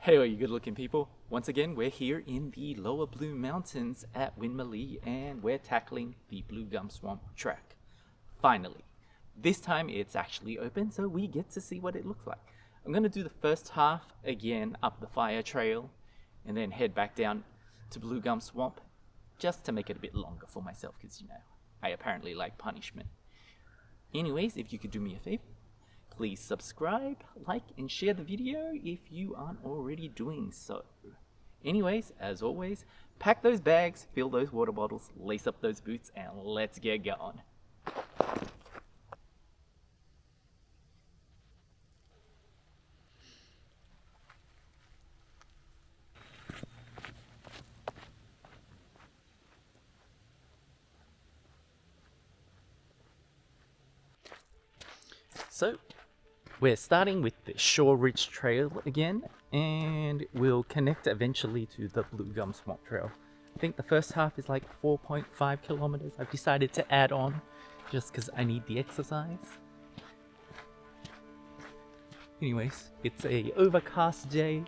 Hey, all you good looking people. Once again, we're here in the lower Blue Mountains at Winmalee and we're tackling the Blue Gum Swamp track. Finally. This time it's actually open so we get to see what it looks like. I'm going to do the first half again up the fire trail and then head back down to Blue Gum Swamp just to make it a bit longer for myself because, you know, I apparently like punishment. Anyways, if you could do me a favor, please subscribe, like, and share the video if you aren't already doing so. Anyways, as always, pack those bags, fill those water bottles, lace up those boots, and let's get going. So, we're starting with the Shore Ridge Trail again, and we'll connect eventually to the Blue Gum Swamp Trail. I think the first half is like 4.5 kilometers. I've decided to add on just because I need the exercise. Anyways, it's a overcast day,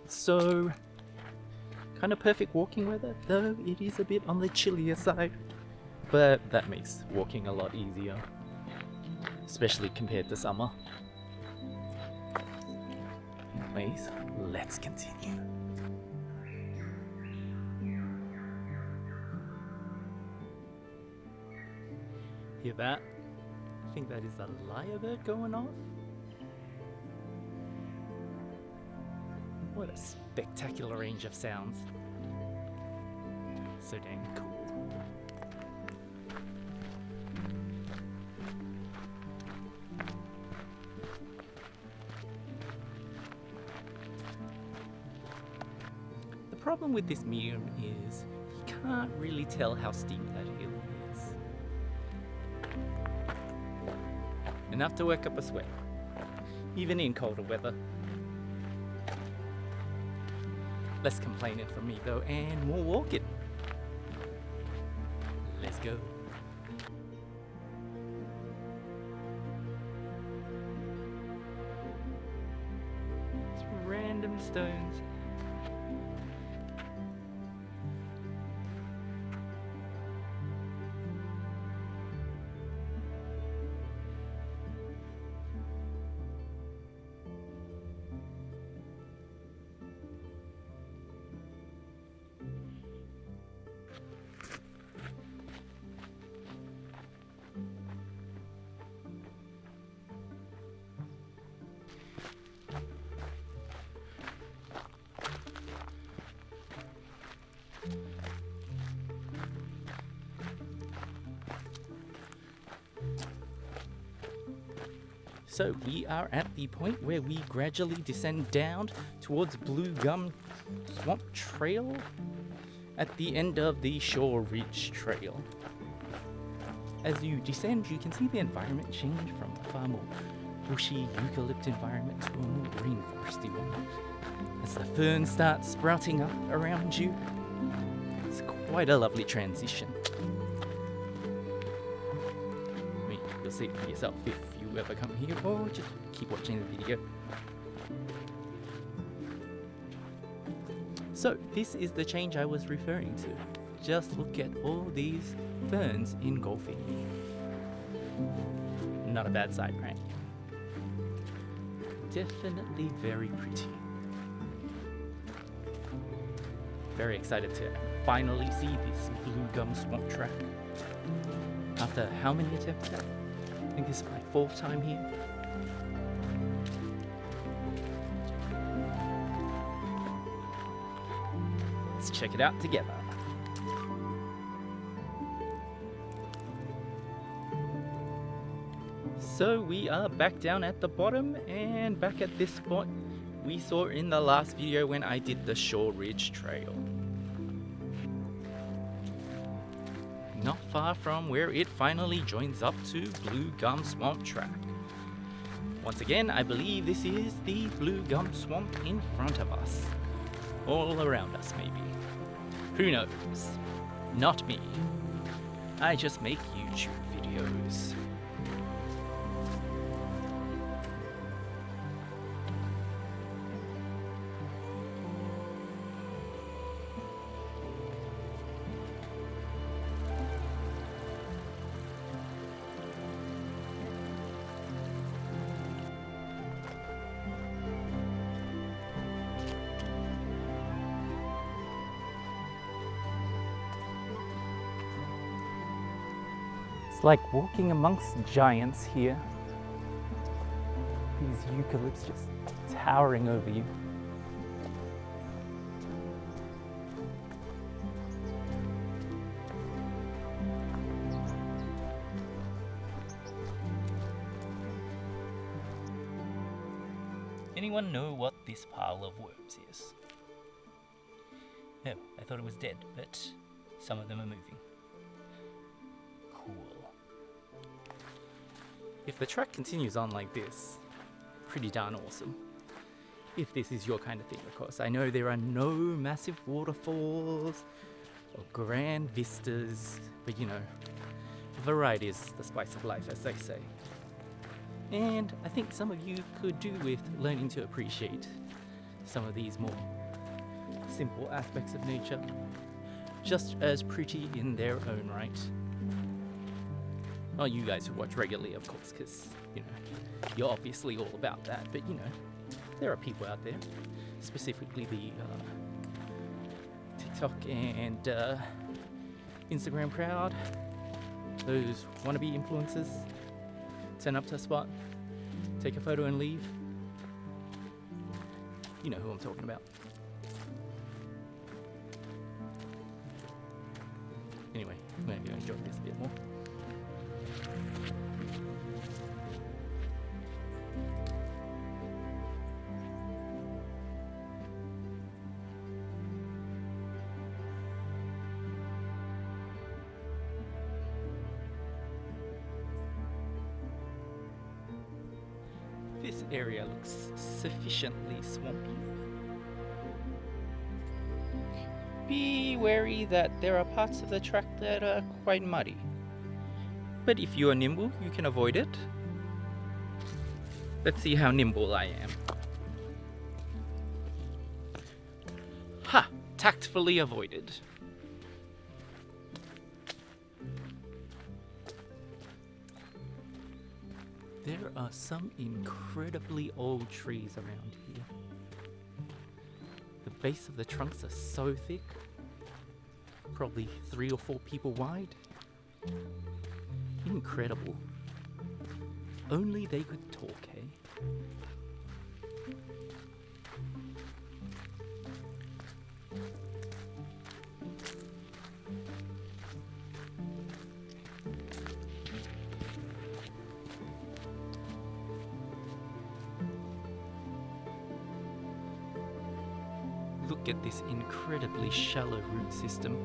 so kind of perfect walking weather, though it is a bit on the chillier side, but that makes walking a lot easier, especially compared to summer. Anyways, let's continue. Hear that? I think that is a lyrebird going off. What a spectacular range of sounds. So dang cool. The problem with this medium is you can't really tell how steep that hill is. Enough to work up a sweat, even in colder weather. Less complaining from me though, and more walking. Let's go. It's random stones. So we are at the point where we gradually descend down towards Blue Gum Swamp Trail at the end of the Shore Ridge Trail. As you descend, you can see the environment change from a far more bushy eucalypt environment to a more rainforesty one. As the ferns start sprouting up around you, it's quite a lovely transition. I mean, you'll see it for yourself if you ever come here, or just keep watching the video. So this is the change I was referring to. Just look at all these ferns engulfing. Not a bad sight, right? Definitely very pretty. Very excited to finally see this Blue Gum Swamp track. After how many attempts now? I think this is my 4th time here. Let's check it out together. So we are back down at the bottom and back at this spot we saw in the last video when I did the Shore Ridge Trail. Not far from where it finally joins up to Blue Gum Swamp Track. Once again, I believe this is the Blue Gum Swamp in front of us. All around us, maybe. Who knows? Not me. I just make YouTube videos. It's like walking amongst giants here. These eucalypts just towering over you. Anyone know what this pile of worms is? No, I thought it was dead, but some of them are moving. Cool. If the track continues on like this, pretty darn awesome. If this is your kind of thing, of course. I know there are no massive waterfalls or grand vistas, but you know, variety is the spice of life, as they say. And I think some of you could do with learning to appreciate some of these more simple aspects of nature, just as pretty in their own right. Not you guys who watch regularly, of course, because, you know, you're obviously all about that, but you know, there are people out there, specifically the TikTok and Instagram crowd, those wannabe influencers. Turn up to a spot, take a photo and leave. You know who I'm talking about. Anyway, I'm going to go enjoy this a bit more. This area looks sufficiently swampy. Be wary that there are parts of the track that are quite muddy. But if you are nimble, you can avoid it. Let's see how nimble I am. Ha! Tactfully avoided. There are some incredibly old trees around here. The base of the trunks are so thick, probably 3 or 4 people wide. Incredible. Only they could talk, eh? Look at this incredibly shallow root system.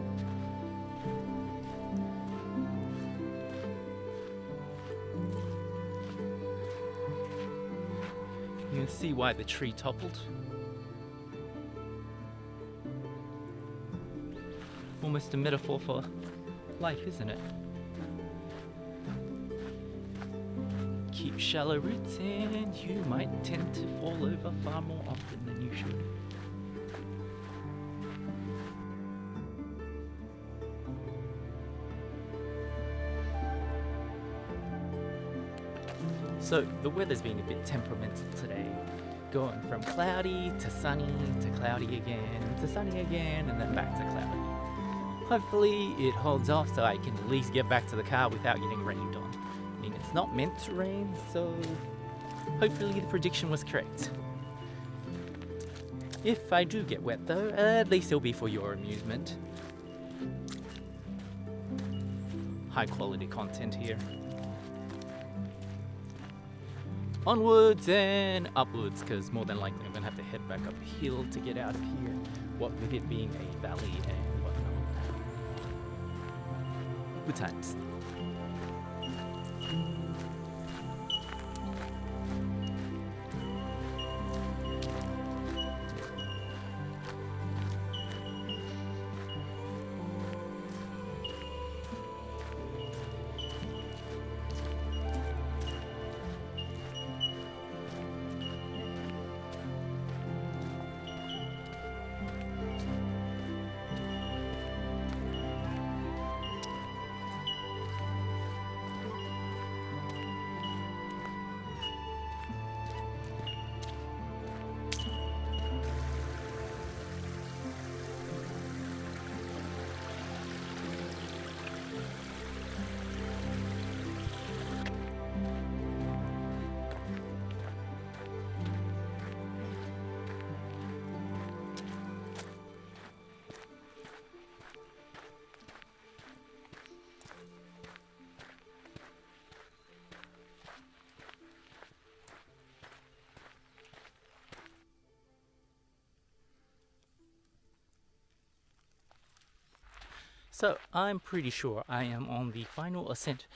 You can see why the tree toppled. Almost a metaphor for life, isn't it? Keep shallow roots and you might tend to fall over far more often than you should. So the weather's been a bit temperamental today, going from cloudy to sunny to cloudy again to sunny again and then back to cloudy. Hopefully it holds off so I can at least get back to the car without getting rained on. I mean, it's not meant to rain, so hopefully the prediction was correct. If I do get wet though, at least it'll be for your amusement. High quality content here. Onwards and upwards, because more than likely I'm going to have to head back up a hill to get out of here, what with it being a valley and whatnot. Good times. So I'm pretty sure I am on the final ascent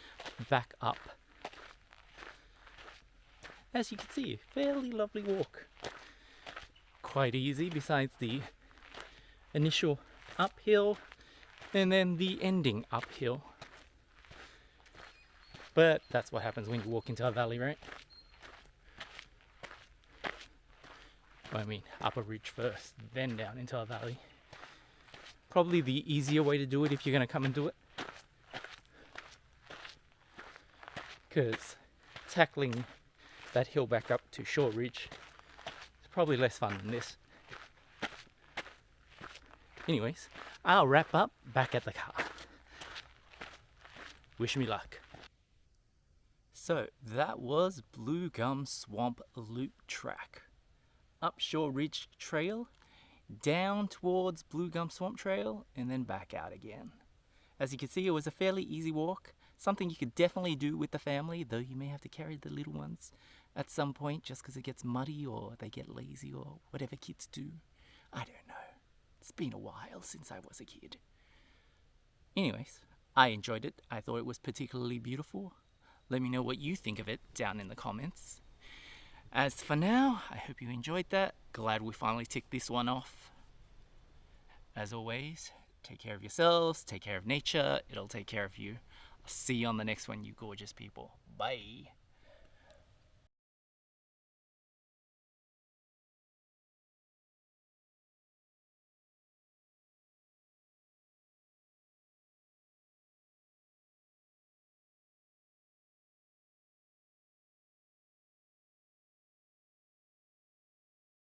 back up. As you can see, fairly lovely walk. Quite easy besides the initial uphill and then the ending uphill. But that's what happens when you walk into a valley, right? I mean, up a ridge first, then down into a valley. Probably the easier way to do it if you're going to come and do it. Because tackling that hill back up to Short Ridge is probably less fun than this. Anyways, I'll wrap up back at the car. Wish me luck. So that was Blue Gum Swamp Loop Track. Up Shore Ridge Trail, down towards Blue Gum Swamp Trail, and then back out again. As you can see, it was a fairly easy walk. Something you could definitely do with the family, though you may have to carry the little ones at some point just because it gets muddy or they get lazy or whatever kids do. I don't know. It's been a while since I was a kid. Anyways, I enjoyed it. I thought it was particularly beautiful. Let me know what you think of it down in the comments. As for now, I hope you enjoyed that. Glad we finally ticked this one off. As always, take care of yourselves, take care of nature. It'll take care of you. I'll see you on the next one, you gorgeous people. Bye.